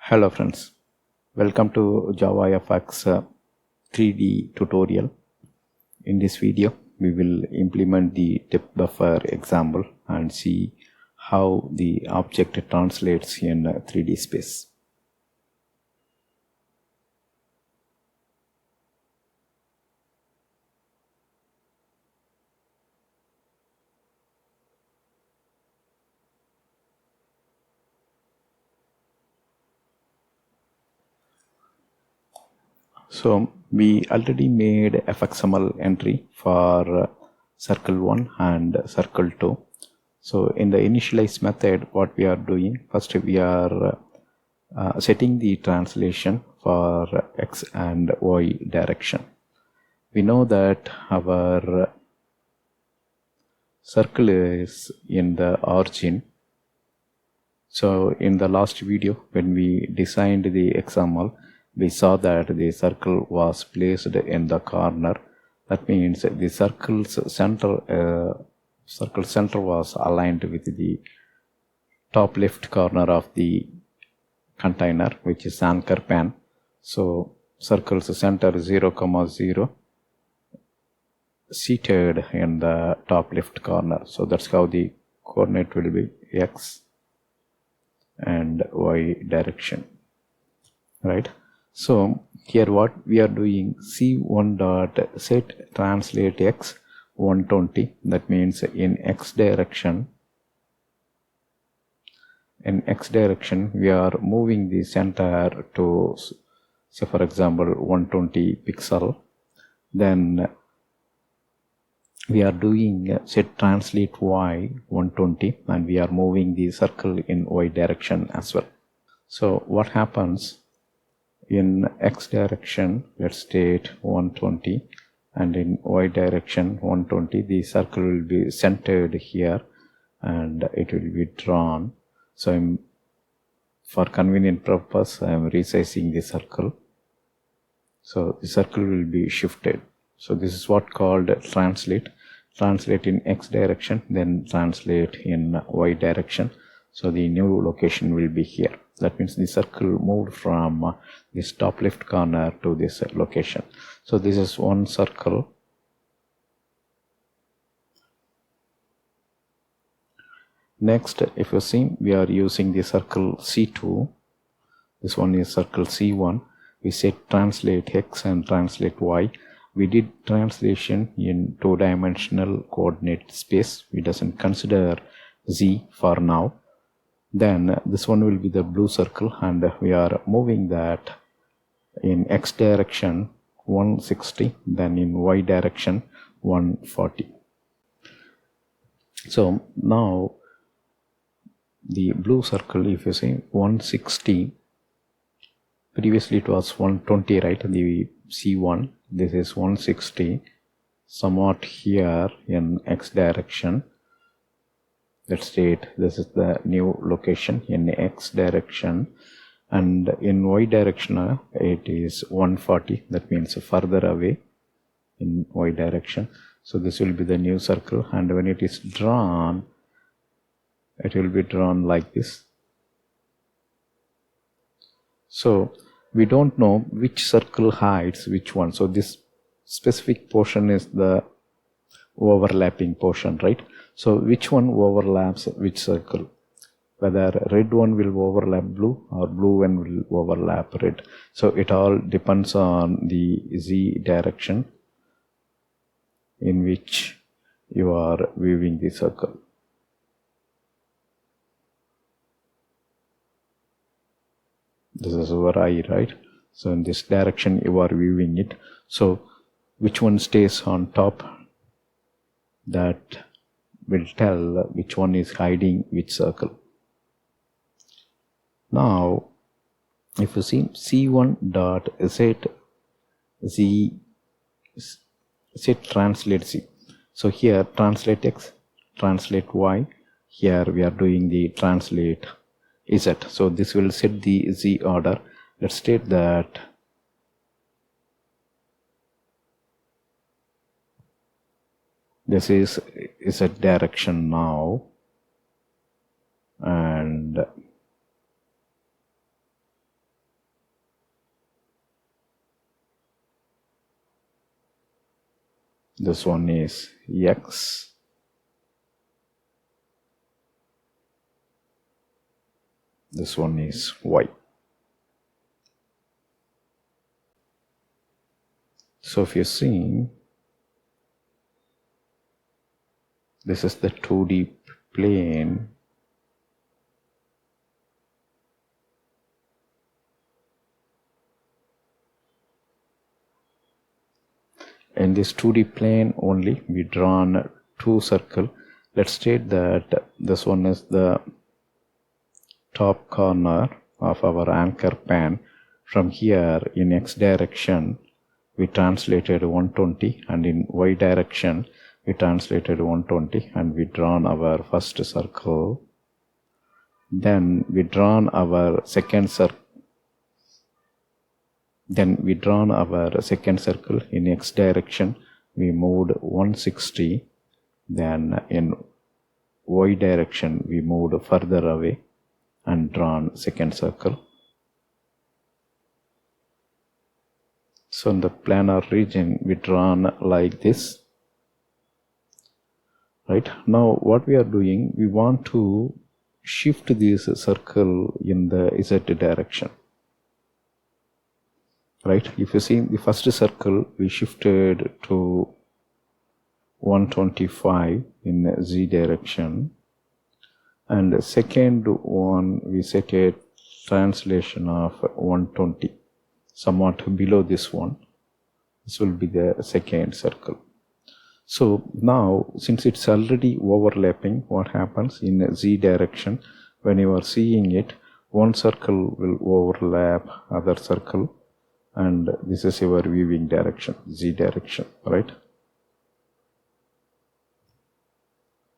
Hello friends, welcome to JavaFx 3D tutorial. In this video, we will implement the depth buffer example and see how the object translates in 3D space. So we already made fxml entry for circle 1 and circle 2. So in the initialize method, what we are doing, first we are setting the translation for x and y direction. We know that our circle is in the origin. So in the last video, when we designed the XML, we saw that the circle was placed in the corner. That means the circle's center was aligned with the top left corner of the container, which is anchor pan. So circle's center 0, 0 seated in the top left corner. So that's how the coordinate will be x and y direction, right? So here what we are doing, c1 dot set translate x 120. That means in x direction we are moving the center to, say for example, 120 pixel. Then we are doing set translate y 120 and we are moving the circle in y direction as well. So what happens in x direction, let's state 120, and in y direction 120, the circle will be centered here and it will be drawn. So for convenient purpose, I am resizing the circle. So the circle will be shifted. So this is what called translate in x direction, then translate in y direction. So the new location will be here. That means the circle moved from this top left corner to this location. So this is one circle. Next, if you see, we are using the circle C2. This one is circle C1. We set translate x and translate y. We did translation in two-dimensional coordinate space. We doesn't consider z for now. Then this one will be the blue circle and we are moving that in x direction 160, then in y direction 140. So now the blue circle, if you say 160, previously it was 120, right? The C1, this is 160, somewhat here in x direction. Let's state this is the new location in x direction, and in y direction it is 140. That means further away in y direction. So this will be the new circle, and when it is drawn, it will be drawn like this. So we don't know which circle hides which one. So this specific portion is the overlapping portion, right? So which one overlaps which circle? Whether red one will overlap blue or blue one will overlap red. So it all depends on the z direction in which you are viewing the circle. This is over I, right? So in this direction you are viewing it. So which one stays on top? That will tell which one is hiding which circle. Now, if you see c1 dot set translate z. So here translate x, translate y. Here we are doing the translate z. So this will set the z order. Let's state that this is a direction now, and This one is X. This one is Y. So if you see, this is the 2D plane. In this 2D plane only, we drawn two circles. Let's state that this one is the top corner of our anchor pan. From here in X direction, we translated 120, and in Y direction, we translated 120, and we drawn our first circle. Then we drawn our second circle. In X direction. We moved 160. Then in Y direction, we moved further away and drawn second circle. So in the planar region, we drawn like this. Right now, what we are doing, we want to shift this circle in the Z direction. Right, if you see the first circle, we shifted to 125 in Z direction, and the second one we set a translation of 120, somewhat below this one. This will be the second circle. So now, since it's already overlapping, what happens in Z direction, when you are seeing it, one circle will overlap other circle, and this is your viewing direction, Z direction, right?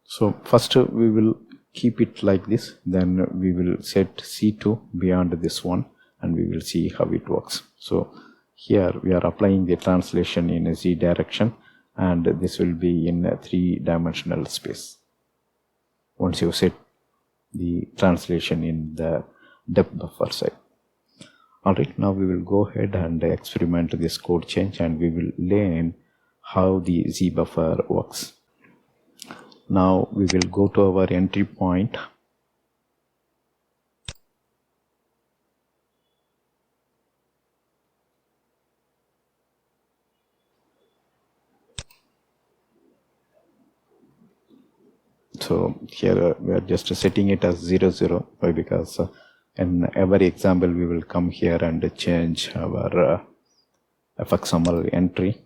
So first we will keep it like this, then we will set C2 beyond this one, and we will see how it works. So here we are applying the translation in a Z direction, and this will be in a 3-dimensional space once you set the translation in the depth buffer side. Alright, now we will go ahead and experiment this code change, and we will learn how the Z buffer works. Now we will go to our entry point. So here we are just setting it as 0, 0. Why? Because in every example we will come here and change our fxml entry.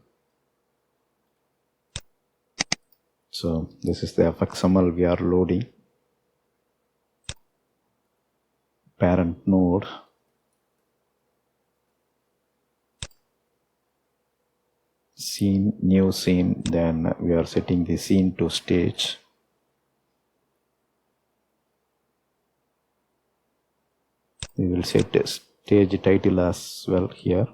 So this is the fxml we are loading. Parent node. Scene, new scene, then we are setting the scene to stage. We will set a stage title as well here.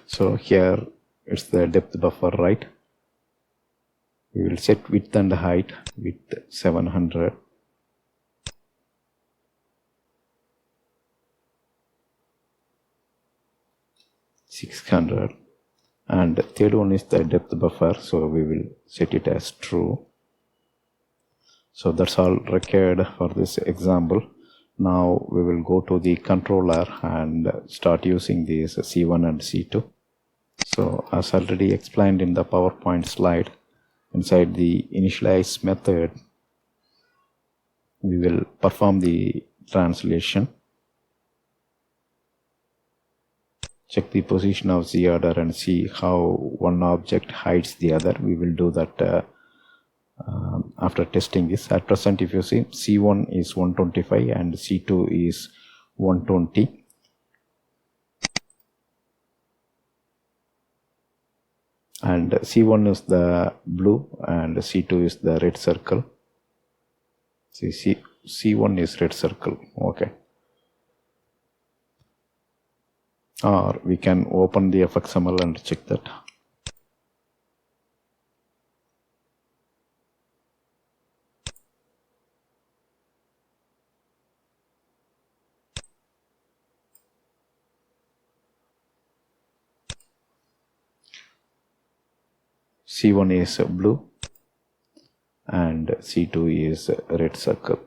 So here it's the depth buffer, right? We will set width and height with 700. And the third one is the depth buffer, so we will set it as true. So that's all required for this example. Now we will go to the controller and start using these C1 and C2. So as already explained in the PowerPoint slide, inside the initialize method, we will perform the translation. Check the position of Z order and see how one object hides the other. We will do that after testing this. At present, if you see, C1 is 125 and C2 is 120. And C1 is the blue and C2 is the red circle. So you see, C1 is red circle. Okay. Or we can open the fxml and check that. C1 is blue and C2 is red circle.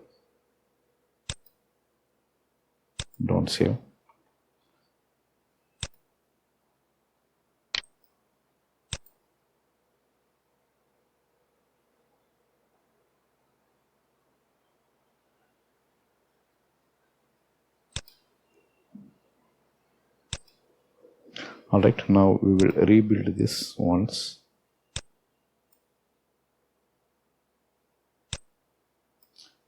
Don't save. Alright, now we will rebuild this once.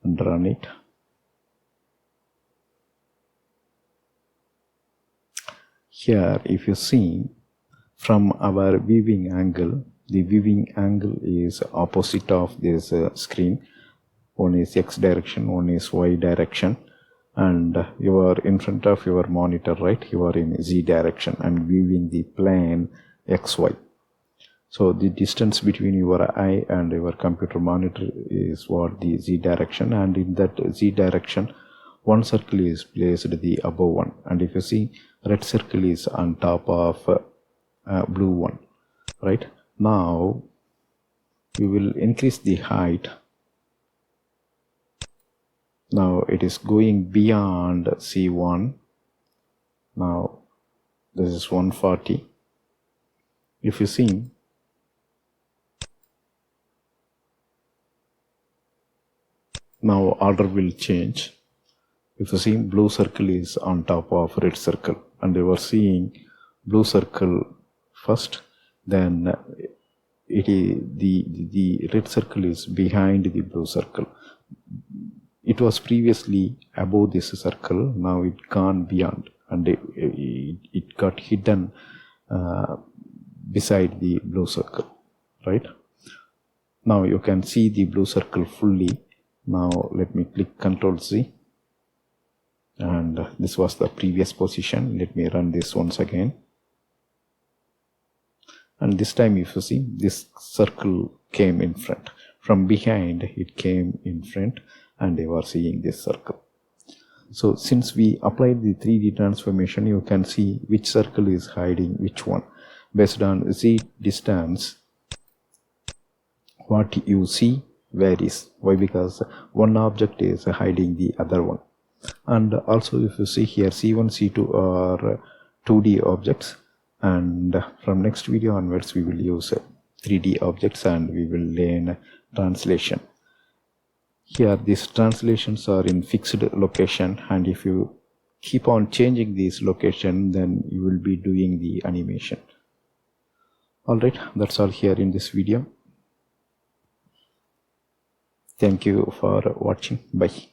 And run it. Here, if you see from our viewing angle, the viewing angle is opposite of this screen. One is X direction, one is Y direction, and you are in front of your monitor, right? You are in Z direction and viewing the plane XY. So the distance between your eye and your computer monitor is what the Z direction, and in that Z direction one circle is placed the above one, and if you see red circle is on top of blue one, right? Now we will increase the height. Now it is going beyond C1. Now this is 140. If you see, now order will change. If you see, blue circle is on top of red circle, and you are seeing blue circle first, then it is the red circle is behind the blue circle. It was previously above this circle, now it gone beyond, and it got hidden beside the blue circle, right? Now you can see the blue circle fully. Now let me click Ctrl Z, and this was the previous position. Let me run this once again, and this time if you see, this circle came in front. From behind it came in front, and you are seeing this circle. So since we applied the 3D transformation, you can see which circle is hiding which one. Based on Z distance, what you see varies. Why? Because one object is hiding the other one. And also if you see here, C1, C2 are 2D objects, and from next video onwards we will use 3D objects and we will learn translation. Here these translations are in fixed location, and if you keep on changing this location, then you will be doing the animation. Alright, that's all here in this video. Thank you for watching. Bye.